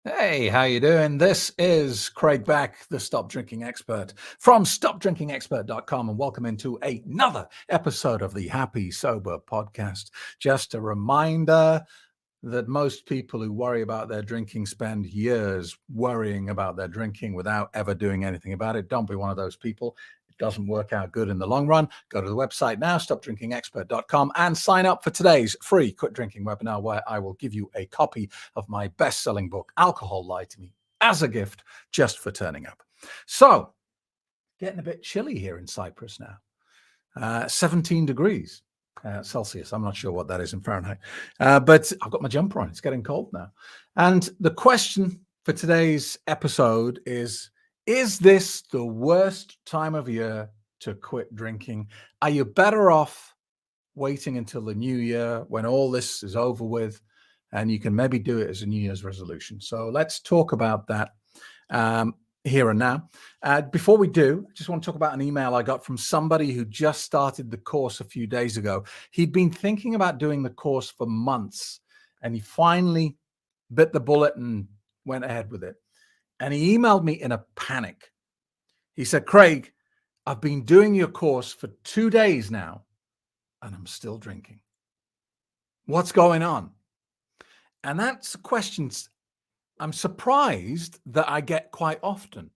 Hey, how you doing? This is Craig Beck, the Stop Drinking Expert from stopdrinkingexpert.com, and welcome into another episode of the Happy Sober Podcast. Just a reminder that most people who worry about their drinking spend years worrying about their drinking without ever doing anything about it. Don't be one of those people. It doesn't work out good in the long run. Go to the website now, stopdrinkingexpert.com, and sign up for today's free quit drinking webinar, where I will give you a copy of my best-selling book, Alcohol Lied to Me, as a gift just for turning up. So, getting a bit chilly here in Cyprus now. 17 degrees. Celsius. I'm not sure what that is in Fahrenheit, but I've got my jumper on. It's getting cold now. And the question for today's episode is this the worst time of year to quit drinking? Are you better off waiting until the new year when all this is over with and you can maybe do it as a New Year's resolution? So let's talk about that here and now. Before we do, I just want to talk about an email I got from somebody who just started the course a few days ago. He'd been thinking about doing the course for months, and he finally bit the bullet and went ahead with it. And he emailed me in a panic. He said, Craig, I've been doing your course for 2 days now, and I'm still drinking. What's going on? And that's a question I'm surprised that I get quite often,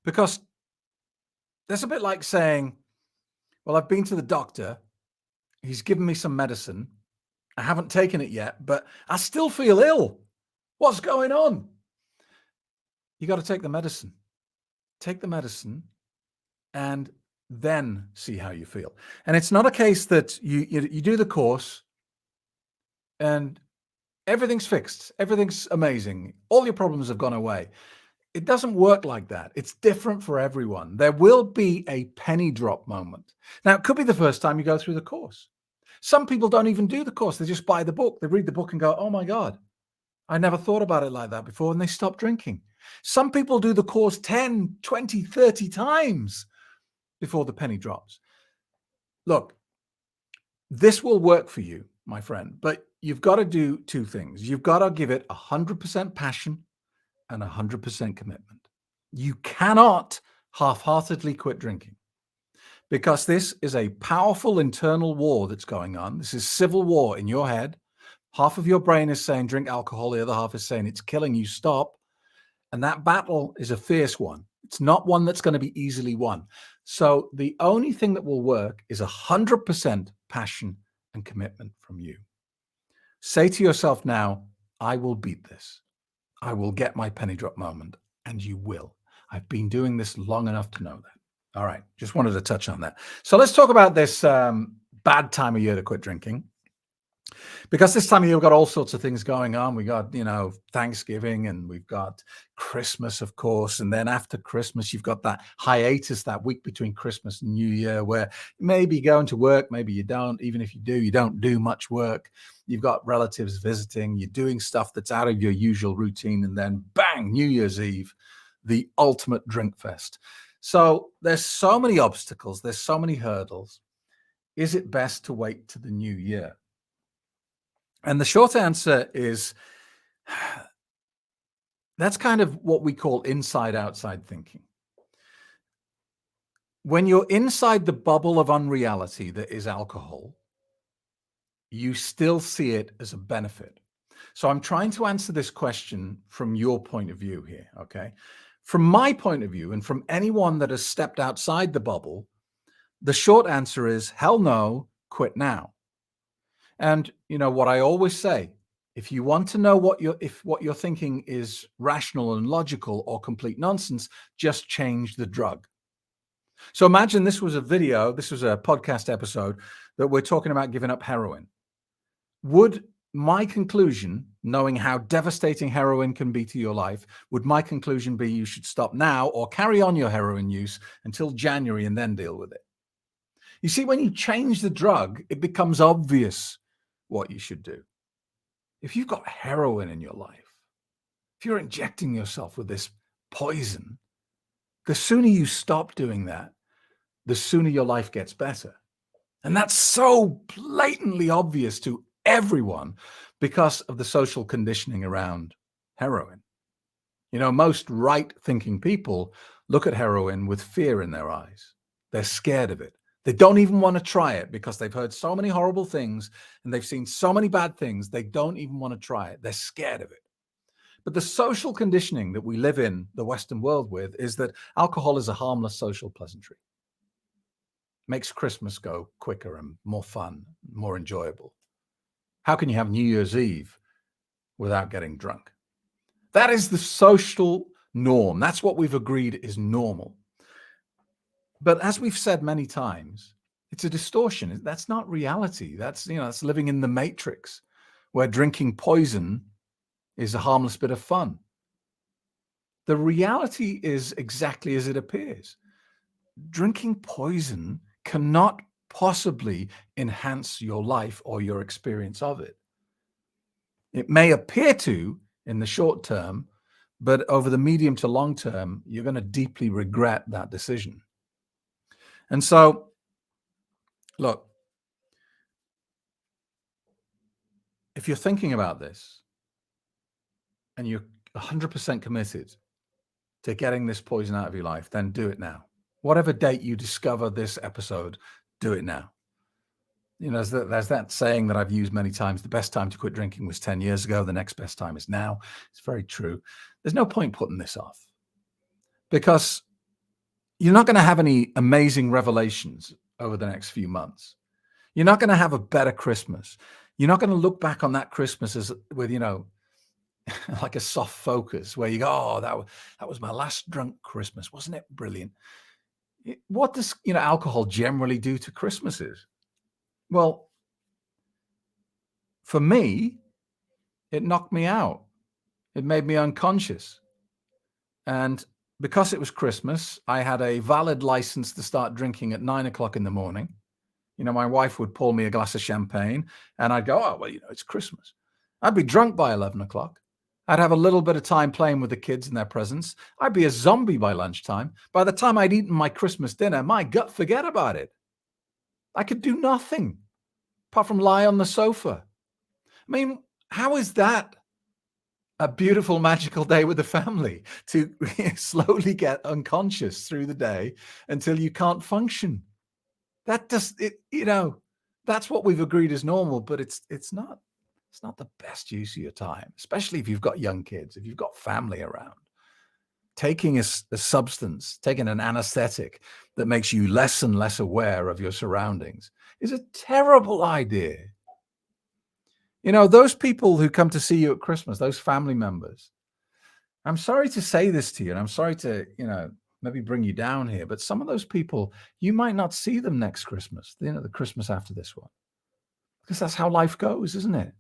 because that's a bit like saying, well, I've been to the doctor. He's given me some medicine. I haven't taken it yet, but I still feel ill. What's going on? You got to take the medicine. Take the medicine and then see how you feel. And it's not a case that you do the course and everything's fixed. Everything's amazing. All your problems have gone away. It doesn't work like that. It's different for everyone. There will be a penny drop moment. Now, it could be the first time you go through the course. Some people don't even do the course. They just buy the book. They read the book and go, oh my God, I never thought about it like that before. And they stop drinking. Some people do the course 10, 20, 30 times before the penny drops. Look, this will work for you, my friend, but you've got to do two things. You've got to give it 100% passion and 100% commitment. You cannot half-heartedly quit drinking, because this is a powerful internal war that's going on. This is civil war in your head. Half of your brain is saying drink alcohol, the other half is saying it's killing you, stop. And that battle is a fierce one. It's not one that's going to be easily won. So the only thing that will work is 100% passion and commitment from you. Say to yourself now, I will beat this. I will get my penny drop moment, and you will. I've been doing this long enough to know that. All right, just wanted to touch on that. So let's talk about this bad time of year to quit drinking. Because this time of year, we've got all sorts of things going on. We got, Thanksgiving, and we've got Christmas, of course. And then after Christmas, you've got that hiatus, that week between Christmas and New Year, where maybe going to work, maybe you don't. Even if you do, you don't do much work. You've got relatives visiting. You're doing stuff that's out of your usual routine. And then bang, New Year's Eve, the ultimate drink fest. So there's so many obstacles. There's so many hurdles. Is it best to wait to the new year? And the short answer is that's kind of what we call inside-outside thinking. When you're inside the bubble of unreality that is alcohol, you still see it as a benefit. So I'm trying to answer this question from your point of view here, okay? From my point of view, and from anyone that has stepped outside the bubble, the short answer is, hell no, quit now. And what I always say, if you want to know what you're thinking is rational and logical or complete nonsense, just change the drug. So imagine this was a podcast episode that we're talking about giving up heroin. Would my conclusion, knowing how devastating heroin can be to your life, would my conclusion be you should stop now or carry on your heroin use until January and then deal with it? You see, when you change the drug, it becomes obvious what you should do. If you've got heroin in your life, if you're injecting yourself with this poison, the sooner you stop doing that, the sooner your life gets better. And that's so blatantly obvious to everyone because of the social conditioning around heroin. Most right-thinking people look at heroin with fear in their eyes. They're scared of it. They don't even want to try it because they've heard so many horrible things and they've seen so many bad things. They don't even want to try it. They're scared of it. But the social conditioning that we live in the Western world with is that alcohol is a harmless social pleasantry. Makes Christmas go quicker and more fun, more enjoyable. How can you have New Year's Eve without getting drunk? That is the social norm. That's what we've agreed is normal. But as we've said many times, it's a distortion. That's not reality. That's living in the matrix where drinking poison is a harmless bit of fun. The reality is exactly as it appears. Drinking poison cannot possibly enhance your life or your experience of it. It may appear to in the short term, but over the medium to long term, you're going to deeply regret that decision. And so, look, if you're thinking about this and you're 100% committed to getting this poison out of your life, then do it now. Whatever date you discover this episode, do it now. There's that saying that I've used many times. The best time to quit drinking was 10 years ago. The next best time is now. It's very true. There's no point putting this off because you're not going to have any amazing revelations over the next few months. You're not going to have a better Christmas. You're not going to look back on that Christmas with like a soft focus where you go, oh, that was my last drunk Christmas. Wasn't it brilliant? What does, alcohol generally do to Christmases? Well, for me, it knocked me out. It made me unconscious. And because it was Christmas, I had a valid license to start drinking at 9 o'clock in the morning. My wife would pour me a glass of champagne and I'd go, oh, well, it's Christmas. I'd be drunk by 11 o'clock. I'd have a little bit of time playing with the kids in their presents. I'd be a zombie by lunchtime. By the time I'd eaten my Christmas dinner, my gut, forget about it. I could do nothing apart from lie on the sofa. I mean, how is that a beautiful, magical day with the family to slowly get unconscious through the day until you can't function? That's what we've agreed is normal, but it's not the best use of your time, especially if you've got young kids, if you've got family around. Taking a substance, taking an anesthetic that makes you less and less aware of your surroundings is a terrible idea. Those people who come to see you at Christmas, those family members, I'm sorry to say this to you, and I'm sorry to, maybe bring you down here, but some of those people, you might not see them next Christmas, the Christmas after this one, because that's how life goes, isn't it?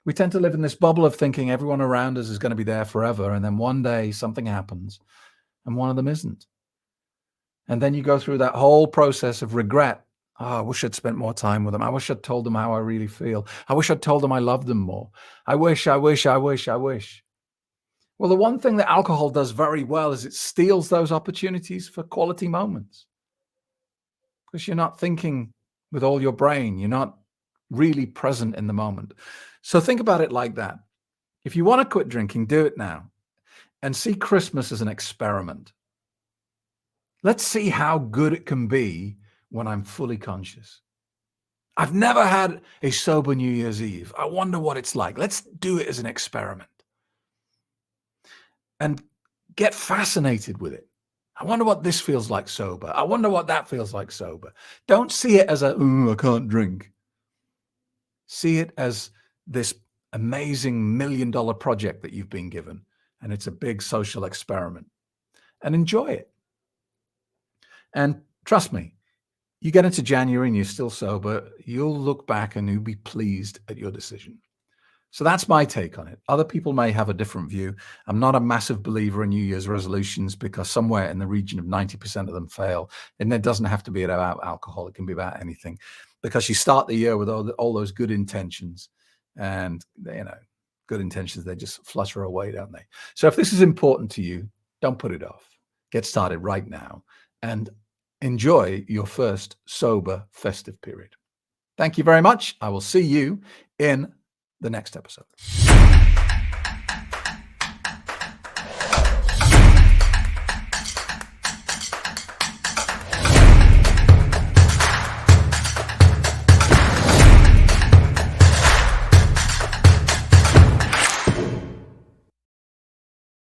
We tend to live in this bubble of thinking everyone around us is going to be there forever, and then one day something happens, and one of them isn't. And then you go through that whole process of regret. Oh, I wish I'd spent more time with them. I wish I'd told them how I really feel. I wish I'd told them I love them more. I wish. Well, the one thing that alcohol does very well is it steals those opportunities for quality moments. Because you're not thinking with all your brain. You're not really present in the moment. So think about it like that. If you want to quit drinking, do it now. And see Christmas as an experiment. Let's see how good it can be when I'm fully conscious. I've never had a sober New Year's Eve. I wonder what it's like. Let's do it as an experiment. And get fascinated with it. I wonder what this feels like sober. I wonder what that feels like sober. Don't see it as I can't drink. See it as this amazing $1 million project that you've been given. And it's a big social experiment. And enjoy it. And trust me, you get into January and you're still sober, you'll look back and you'll be pleased at your decision. So that's my take on it. Other people may have a different view. I'm not a massive believer in New Year's resolutions because somewhere in the region of 90% of them fail. And it doesn't have to be about alcohol. It can be about anything because you start the year with all those good intentions and, good intentions, they just flutter away, don't they? So if this is important to you, don't put it off. Get started right now and enjoy your first sober festive period. Thank you very much. I will see you in the next episode.